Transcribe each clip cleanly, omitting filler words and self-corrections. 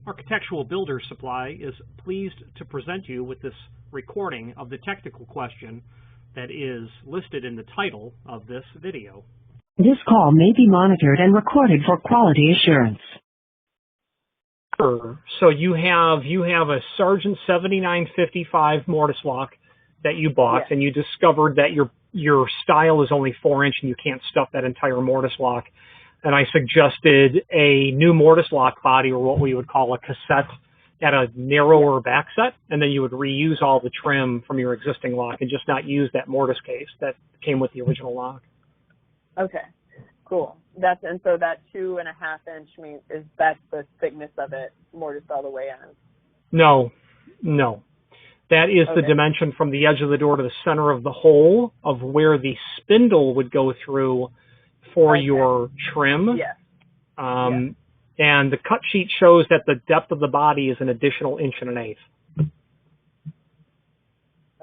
Architectural Builder Supply is pleased to present you with this recording of the technical question that is listed in the title of this video. This call may be monitored and recorded for quality assurance. So you have a Sargent 7955 mortise lock that you bought, Yes. and you discovered that your stile is only 4-inch and you can't stuff that entire mortise lock. And I suggested a new mortise lock body, or what we would call a cassette, at a narrower back set, and then you would reuse all the trim from your existing lock and just not use that mortise case that came with the original lock. Okay, cool. And so that 2.5 inch means that's the thickness of it, mortise all the way in? No. That is the Okay. dimension from the edge of the door to the center of the hole of where the spindle would go through for your trim. Yes. And the cut sheet shows that the depth of the body is an additional 1.1 inches.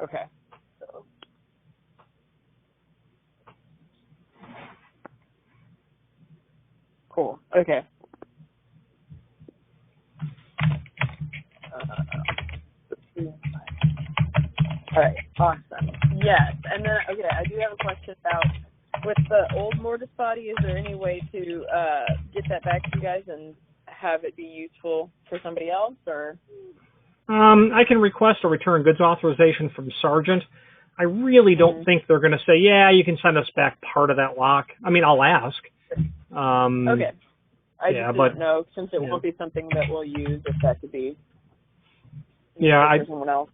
Okay. So. Cool. Okay. All right. Awesome. Yes. And then, okay, I do have a question about, with the old mortise body, is there any way to get that back to you guys and have it be useful for somebody else, or? I can request a return goods authorization from Sargent. I really don't think they're going to say, yeah, you can send us back part of that lock. I mean, I'll ask. Okay. I just didn't know, since it yeah. won't be something that we'll use, if that could be for someone else.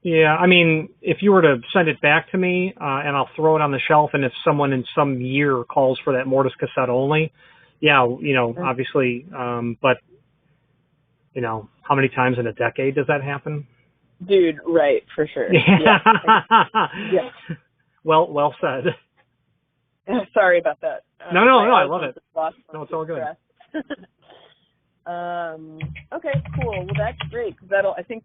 Yeah, I mean, if you were to send it back to me, and I'll throw it on the shelf, and if someone in some year calls for that mortise cassette only, yeah, obviously, but, how many times in a decade does that happen? Dude, right, for sure. Yeah. Yeah. Well said. Sorry about that. No, I love it. No, it's all good. Okay, cool. Well, that's great, because I think,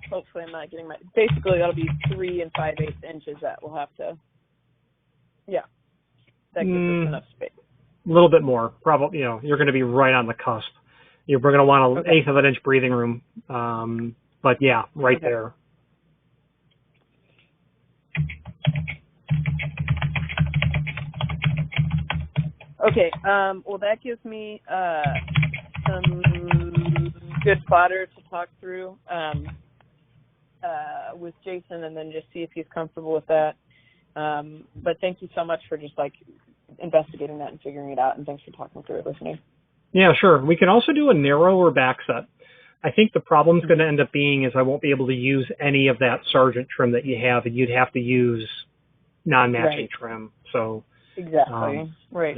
hopefully I'm not getting basically that'll be 3 5/8 inches that we'll have to, that gives us enough space. A little bit more, probably, you're going to be right on the cusp. You're going to want an 1/8 of an inch breathing room, but yeah, right there. Okay, well that gives me some good fodder to talk through with Jason, and then just see if he's comfortable with that. But thank you so much for just investigating that and figuring it out, and thanks for talking through it with me. Yeah, sure. We can also do a narrower back set. I think the problem's going to end up being is I won't be able to use any of that Sargent trim that you have, and you'd have to use non-matching trim. So exactly. Right.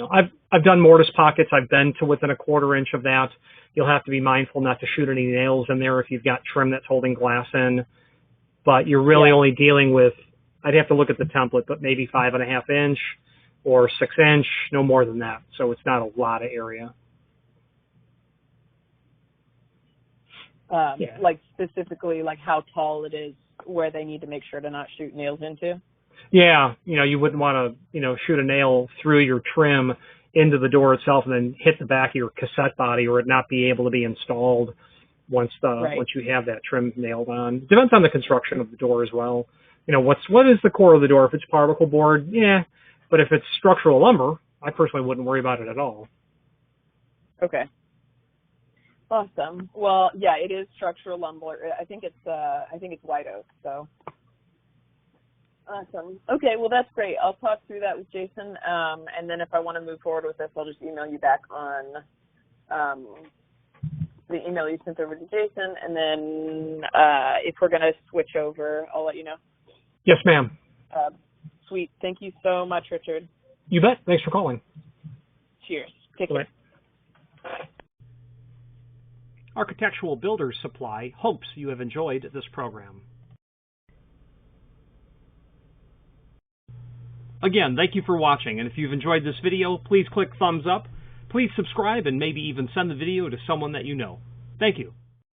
I've done mortise pockets. I've been to within 1/4 inch of that. You'll have to be mindful not to shoot any nails in there if you've got trim that's holding glass in. But you're really only dealing with, I'd have to look at the template, but maybe 5.5 inch or 6 inch, no more than that. So it's not a lot of area. Like specifically, like how tall it is, where they need to make sure to not shoot nails into. Yeah, you wouldn't want to, shoot a nail through your trim into the door itself and then hit the back of your cassette body, or it not be able to be installed once you have that trim nailed on. It depends on the construction of the door as well. What is the core of the door? If it's particle board, yeah, but if it's structural lumber, I personally wouldn't worry about it at all. Okay. Awesome. Well, yeah, it is structural lumber. I think it's white oak. So awesome. Okay, well that's great. I'll talk through that with Jason, and then if I want to move forward with this, I'll just email you back on the email you sent over to Jason, and then if we're going to switch over, I'll let you know. Yes, ma'am. Sweet. Thank you so much, Richard. You bet. Thanks for calling. Cheers. Take care. Architectural Builders Supply hopes you have enjoyed this program. Again, thank you for watching, and if you've enjoyed this video, please click thumbs up. Please subscribe and maybe even send the video to someone that you know. Thank you.